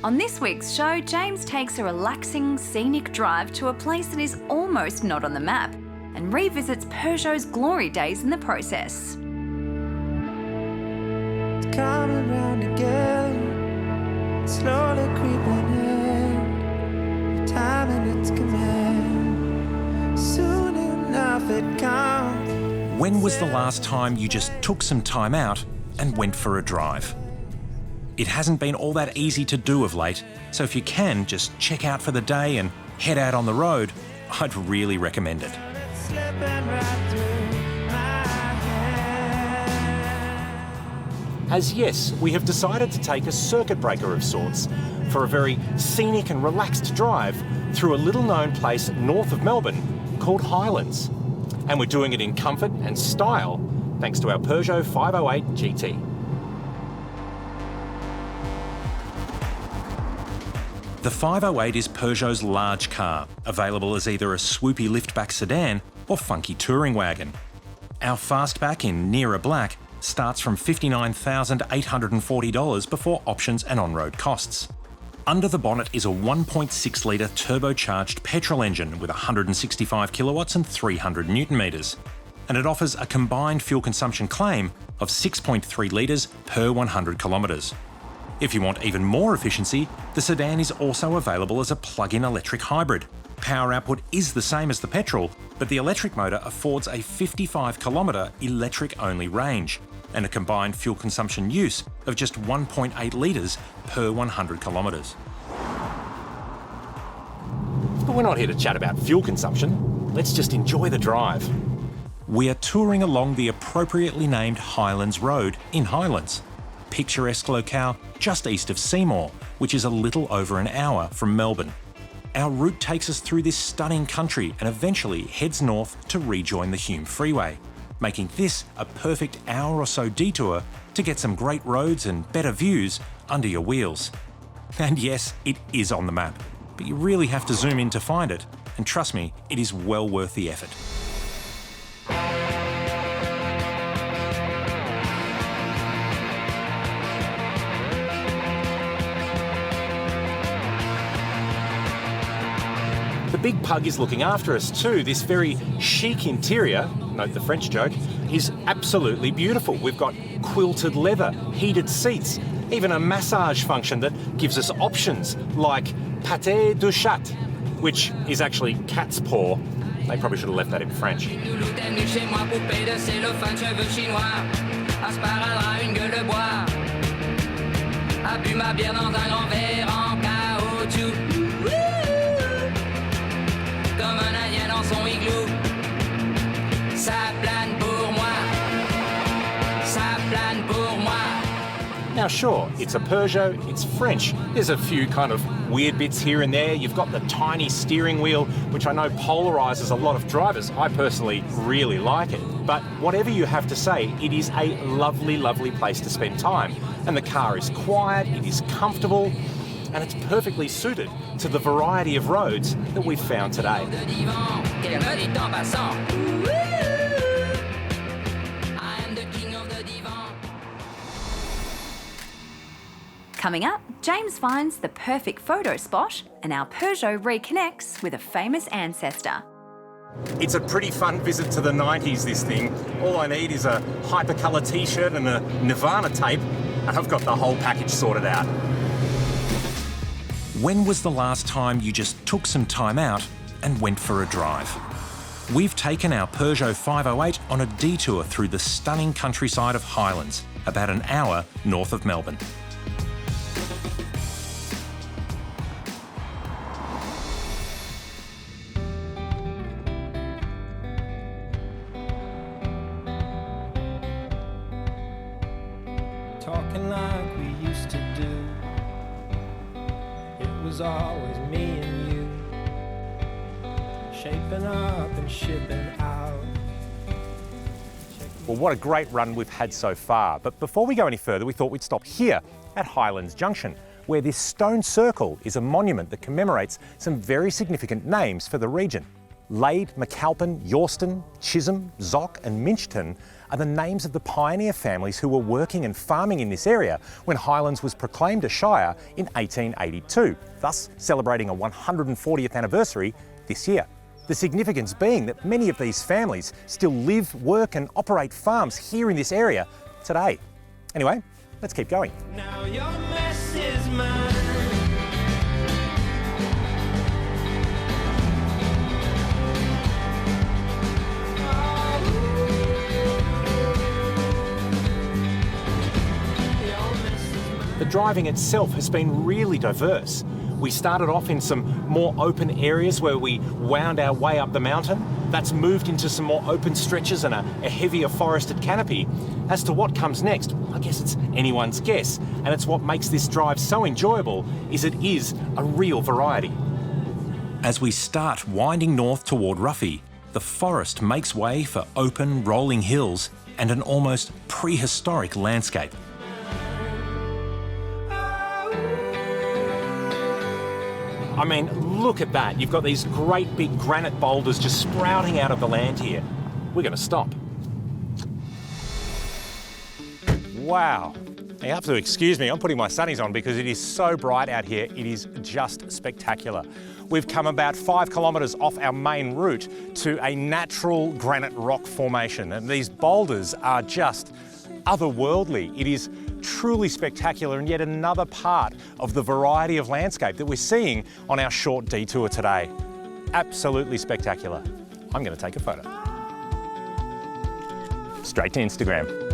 On this week's show, James takes a relaxing, scenic drive to a place that is almost not on the map and revisits Peugeot's glory days in the process. It's coming round again, slowly creeping in, time in its command, soon enough it comes. When was the last time you just took some time out and went for a drive? It hasn't been all that easy to do of late, so if you can just check out for the day and head out on the road, I'd really recommend it. As yes, we have decided to take a circuit breaker of sorts for a very scenic and relaxed drive through a little-known place north of Melbourne called Highlands. And we're doing it in comfort and style thanks to our Peugeot 508 GT. The 508 is Peugeot's large car, available as either a swoopy liftback sedan or funky touring wagon. Our fastback in Nearer Black starts from $59,840 before options and on-road costs. Under the bonnet is a 1.6 litre turbocharged petrol engine with 165 kilowatts and 300 newton metres, and it offers a combined fuel consumption claim of 6.3 litres per 100 kilometres. If you want even more efficiency, the sedan is also available as a plug-in electric hybrid. Power output is the same as the petrol, but the electric motor affords a 55-kilometre electric-only range and a combined fuel consumption use of just 1.8 litres per 100 kilometres. But we're not here to chat about fuel consumption. Let's just enjoy the drive. We are touring along the appropriately named Highlands Road in Highlands, picturesque locale just east of Seymour, which is a little over an hour from Melbourne. Our route takes us through this stunning country and eventually heads north to rejoin the Hume Freeway, making this a perfect hour or so detour to get some great roads and better views under your wheels. And yes, it is on the map, but you really have to zoom in to find it, and trust me, it is well worth the effort. The big pug is looking after us too. This very chic interior, note the French joke, is absolutely beautiful. We've got quilted leather, heated seats, even a massage function that gives us options like pâté de chat, which is actually cat's paw. They probably should have left that in French. Now sure, it's a Peugeot, it's French. There's a few kind of weird bits here and there. You've got the tiny steering wheel, which I know polarises a lot of drivers. I personally really like it. But whatever you have to say, it is a lovely, lovely place to spend time. And the car is quiet, it is comfortable, and it's perfectly suited to the variety of roads that we've found today. Coming up, James finds the perfect photo spot and our Peugeot reconnects with a famous ancestor. It's a pretty fun visit to the 90s, this thing. All I need is a hypercolour t-shirt and a Nirvana tape, and I've got the whole package sorted out. When was the last time you just took some time out and went for a drive? We've taken our Peugeot 508 on a detour through the stunning countryside of Highlands, about an hour north of Melbourne. Talking like we used to do. It was always me and you, shaping up and shipping out. Well, what a great run we've had so far. But before we go any further, we thought we'd stop here at Highlands Junction, where this stone circle is a monument that commemorates some very significant names for the region. Lade, McAlpin, Yorston, Chisholm, Zock and Minchton are the names of the pioneer families who were working and farming in this area when Highlands was proclaimed a shire in 1882, thus celebrating a 140th anniversary this year. The significance being that many of these families still live, work and operate farms here in this area today. Anyway, let's keep going. Now your mess is mine. The driving itself has been really diverse. We started off in some more open areas where we wound our way up the mountain. That's moved into some more open stretches and a heavier forested canopy. As to what comes next, I guess it's anyone's guess, and it's what makes this drive so enjoyable is it is a real variety. As we start winding north toward Ruffy, the forest makes way for open, rolling hills and an almost prehistoric landscape. I mean, look at that. You've got these great big granite boulders just sprouting out of the land here. We're going to stop. Wow. You have to excuse me, I'm putting my sunnies on because it is so bright out here. It is just spectacular. We've come about 5 kilometres off our main route to a natural granite rock formation, and these boulders are just otherworldly. It is truly spectacular and yet another part of the variety of landscape that we're seeing on our short detour today. Absolutely spectacular. I'm going to take a photo. Straight to Instagram.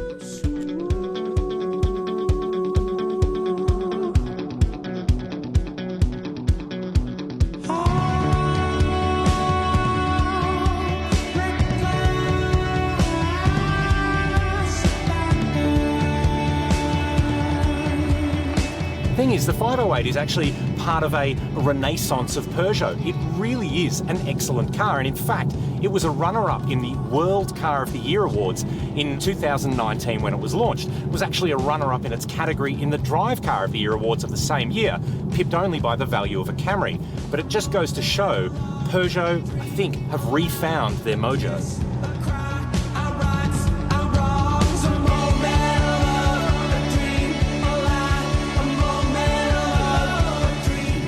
The thing is, the 508 is actually part of a renaissance of Peugeot. It really is an excellent car, and in fact, it was a runner-up in the World Car of the Year Awards in 2019 when it was launched. It was actually a runner-up in its category in the Drive Car of the Year Awards of the same year, pipped only by the value of a Camry. But it just goes to show Peugeot, I think, have refound their mojo.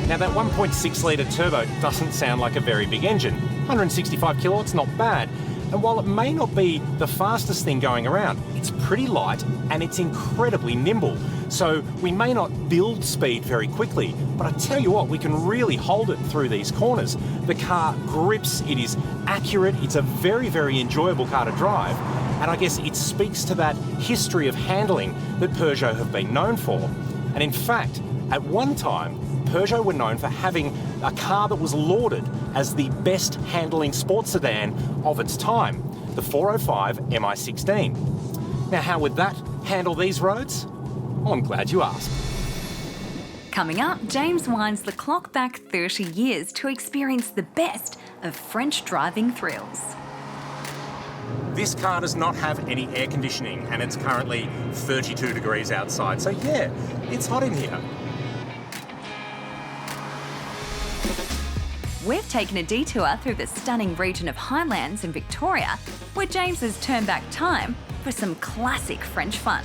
Now that 1.6 litre turbo doesn't sound like a very big engine. 165 kilowatts, not bad. And while it may not be the fastest thing going around, it's pretty light and it's incredibly nimble. So we may not build speed very quickly, but I tell you what, we can really hold it through these corners. The car grips, it is accurate, it's a very, very enjoyable car to drive. And I guess it speaks to that history of handling that Peugeot have been known for. And in fact, at one time, Peugeot were known for having a car that was lauded as the best handling sports sedan of its time, the 405 Mi16. Now, how would that handle these roads? Well, I'm glad you asked. Coming up, James winds the clock back 30 years to experience the best of French driving thrills. This car does not have any air conditioning and it's currently 32 degrees outside. So yeah, it's hot in here. We've taken a detour through the stunning region of Highlands in Victoria, where James has turned back time for some classic French fun.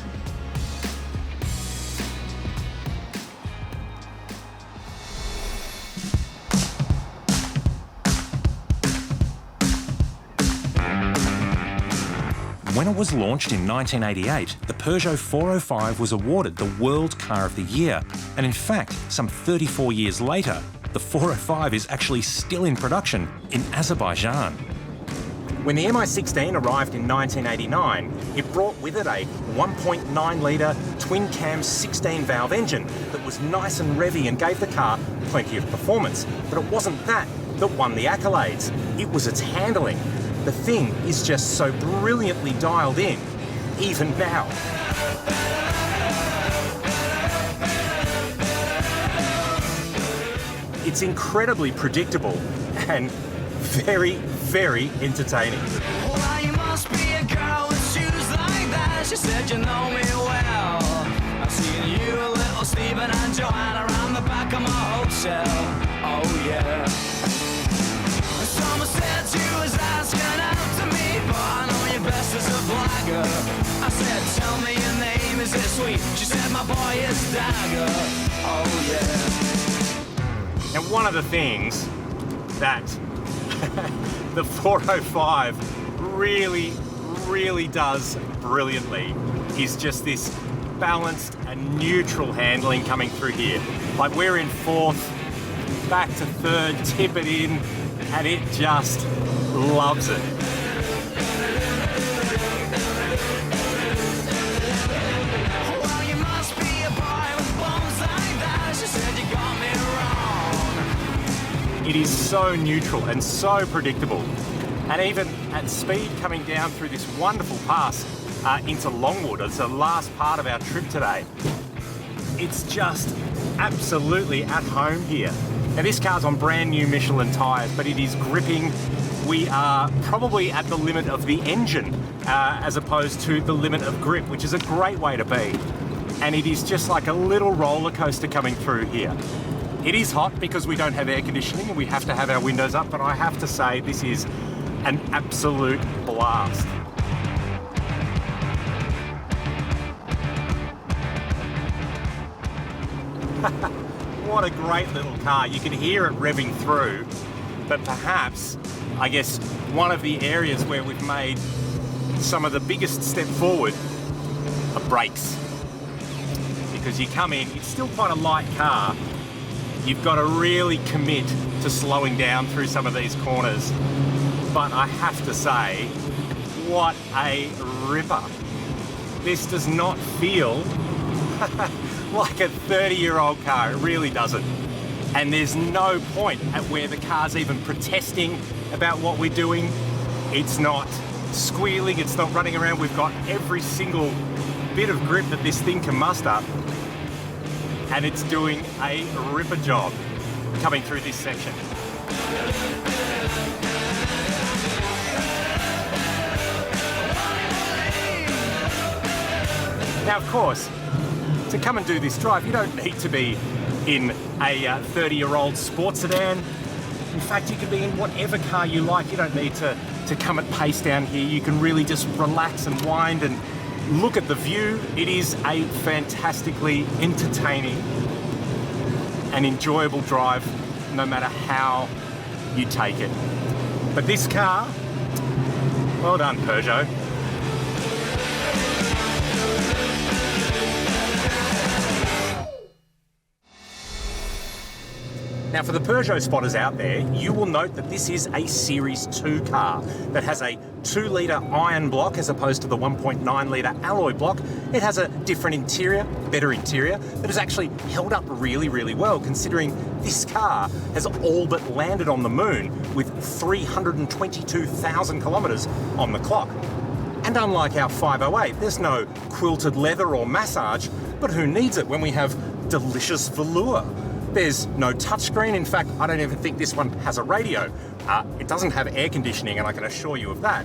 When it was launched in 1988, the Peugeot 405 was awarded the World Car of the Year, and in fact, some 34 years later, the 405 is actually still in production in Azerbaijan. When the Mi16 arrived in 1989, it brought with it a 1.9 litre twin-cam 16-valve engine that was nice and revvy and gave the car plenty of performance. But it wasn't that won the accolades, it was its handling. The thing is just so brilliantly dialed in, even now. It's incredibly predictable and very, very entertaining. Well, you must be a girl with shoes like that. She said you know me well. I've seen you, little Stephen and Joanna around the back of my hotel. Oh yeah. Someone said to sweet. She said my boy is dagger. Oh yeah. And one of the things that the 405 really does brilliantly is just this balanced and neutral handling coming through here. Like we're in fourth, back to third, tip it in, and it just loves it. Well, you must be a boy with bones like that. She said you got me wrong. It is so neutral and so predictable. And even at speed coming down through this wonderful pass into Longwood, it's the last part of our trip today. It's just absolutely at home here. Now this car's on brand new Michelin tyres, but it is gripping. We are probably at the limit of the engine as opposed to the limit of grip, which is a great way to be. And it is just like a little roller coaster coming through here. It is hot because we don't have air conditioning and we have to have our windows up, but I have to say this is an absolute blast. What a great little car. You can hear it revving through, but perhaps, I guess, one of the areas where we've made some of the biggest step forward are brakes. Because you come in, it's still quite a light car. You've got to really commit to slowing down through some of these corners. But I have to say, what a ripper. This does not feel like a 30-year-old car, it really doesn't. And there's no point at where the car's even protesting about what we're doing. It's not squealing, it's not running around. We've got every single bit of grip that this thing can muster. And it's doing a ripper job coming through this section. Now, of course, to come and do this drive, you don't need to be in a 30-year-old sports sedan. In fact, you can be in whatever car you like. You don't need to come at pace down here. You can really just relax and wind and look at the view. It is a fantastically entertaining and enjoyable drive, no matter how you take it. But this car, well done, Peugeot. Now for the Peugeot spotters out there, you will note that this is a Series 2 car that has a 2-litre iron block as opposed to the 1.9-litre alloy block. It has a different interior, better interior, that has actually held up really well, considering this car has all but landed on the moon with 322,000 kilometres on the clock. And unlike our 508, there's no quilted leather or massage, but who needs it when we have delicious velour? There's no touchscreen. In fact, I don't even think this one has a radio. It doesn't have air conditioning, and I can assure you of that.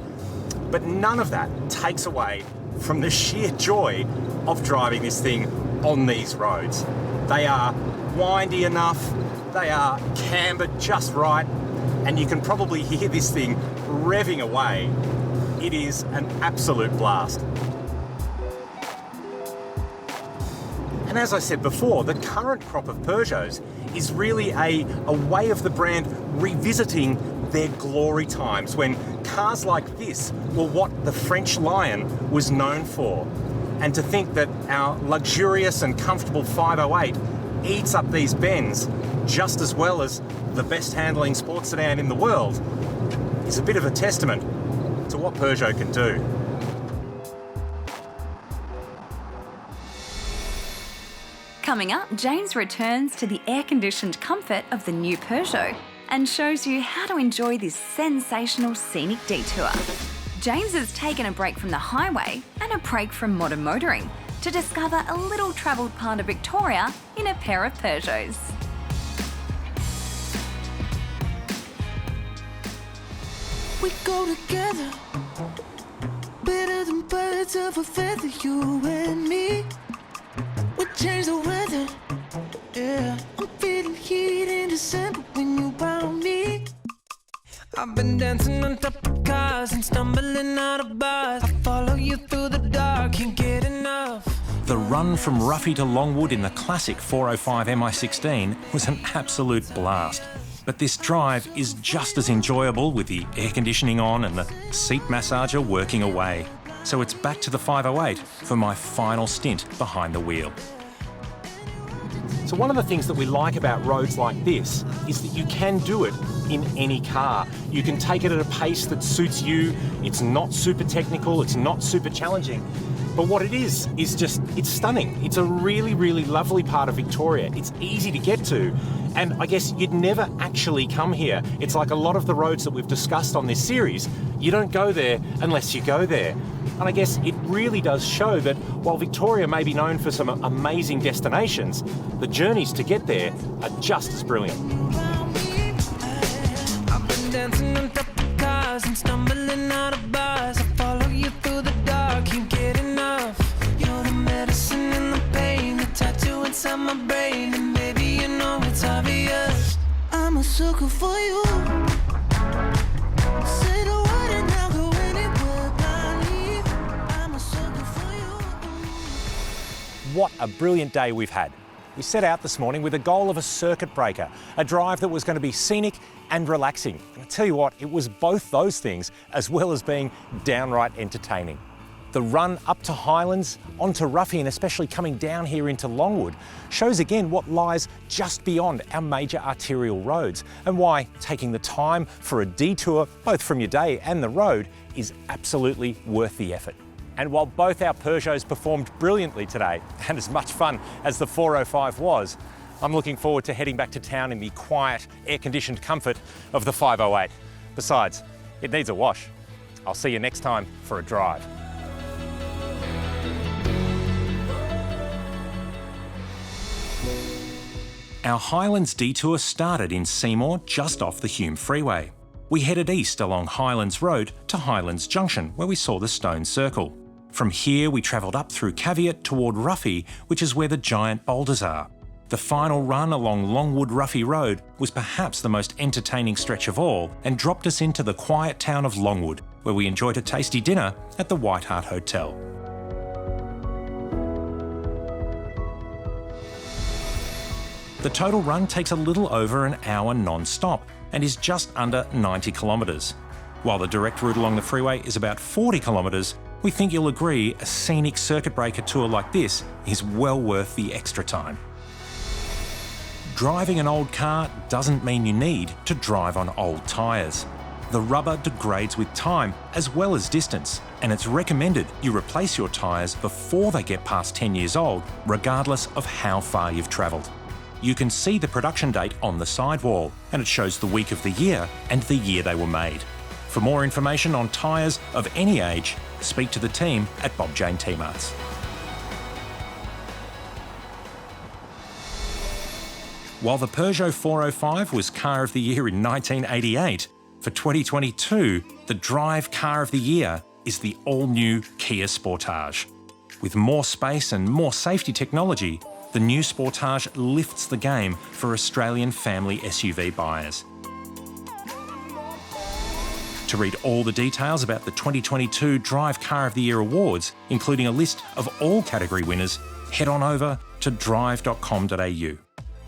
But none of that takes away from the sheer joy of driving this thing on these roads. They are windy enough, they are cambered just right, and you can probably hear this thing revving away. It is an absolute blast. And as I said before, the current crop of Peugeots is really a way of the brand revisiting their glory times when cars like this were what the French Lion was known for. And to think that our luxurious and comfortable 508 eats up these bends just as well as the best handling sports sedan in the world is a bit of a testament to what Peugeot can do. Coming up, James returns to the air-conditioned comfort of the new Peugeot and shows you how to enjoy this sensational scenic detour. James has taken a break from the highway and a break from modern motoring to discover a little travelled part of Victoria in a pair of Peugeots. We go together, better than birds of a feather, you and me. We change the weather, yeah. I'm feeling heat in December when you found me. I've been dancing on top of cars and stumbling out of bars. I follow you through the dark, can't get enough. The run from Ruffy to Longwood in the classic 405 MI16 was an absolute blast. But this drive is just as enjoyable with the air conditioning on and the seat massager working away. So it's back to the 508 for my final stint behind the wheel. So one of the things that we like about roads like this is that you can do it in any car. You can take it at a pace that suits you. It's not super technical, it's not super challenging. But what it is just, it's stunning. It's a really, really lovely part of Victoria. It's easy to get to. And I guess you'd never actually come here. It's like a lot of the roads that we've discussed on this series. You don't go there unless you go there. And I guess it really does show that while Victoria may be known for some amazing destinations, the journeys to get there are just as brilliant. I've been dancing on top of cars and stumbling out of bars. I follow you through the dark, can't get enough. You're the medicine and the pain, the tattoo inside my brain, and baby, you know it's obvious. I'm a sucker for you. Say the word and I'll go anywhere blindly. I'm a sucker for you. What a brilliant day we've had. We set out this morning with the goal of a circuit breaker, a drive that was going to be scenic and relaxing. And I tell you what, it was both those things as well as being downright entertaining. The run up to Highlands, onto Ruffy, and especially coming down here into Longwood shows again what lies just beyond our major arterial roads and why taking the time for a detour, both from your day and the road, is absolutely worth the effort. And while both our Peugeots performed brilliantly today, and as much fun as the 405 was, I'm looking forward to heading back to town in the quiet, air-conditioned comfort of the 508. Besides, it needs a wash. I'll see you next time for a drive. Our Highlands detour started in Seymour, just off the Hume Freeway. We headed east along Highlands Road to Highlands Junction, where we saw the stone circle. From here, we travelled up through Caveat toward Ruffy, which is where the giant boulders are. The final run along Longwood Ruffy Road was perhaps the most entertaining stretch of all and dropped us into the quiet town of Longwood, where we enjoyed a tasty dinner at the White Hart Hotel. The total run takes a little over an hour non-stop and is just under 90 kilometres. While the direct route along the freeway is about 40 kilometres, we think you'll agree a scenic circuit breaker tour like this is well worth the extra time. Driving an old car doesn't mean you need to drive on old tyres. The rubber degrades with time as well as distance, and it's recommended you replace your tyres before they get past 10 years old, regardless of how far you've travelled. You can see the production date on the sidewall, and it shows the week of the year and the year they were made. For more information on tyres of any age, speak to the team at Bob Jane T-Marts. While the Peugeot 405 was Car of the Year in 1988, for 2022, the Drive Car of the Year is the all-new Kia Sportage. With more space and more safety technology, the new Sportage lifts the game for Australian family SUV buyers. To read all the details about the 2022 Drive Car of the Year awards, including a list of all category winners, head on over to drive.com.au.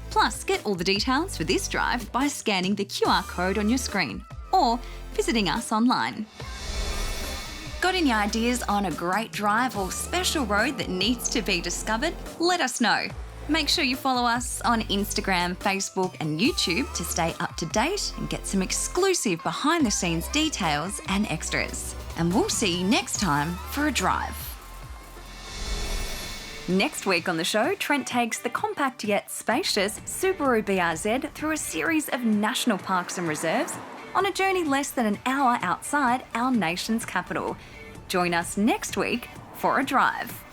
Plus, get all the details for this drive by scanning the QR code on your screen or visiting us online. Got any ideas on a great drive or special road that needs to be discovered? Let us know. Make sure you follow us on Instagram, Facebook and YouTube to stay up to date and get some exclusive behind-the-scenes details and extras. And we'll see you next time for a drive. Next week on the show, Trent takes the compact yet spacious Subaru BRZ through a series of national parks and reserves on a journey less than an hour outside our nation's capital. Join us next week for a drive.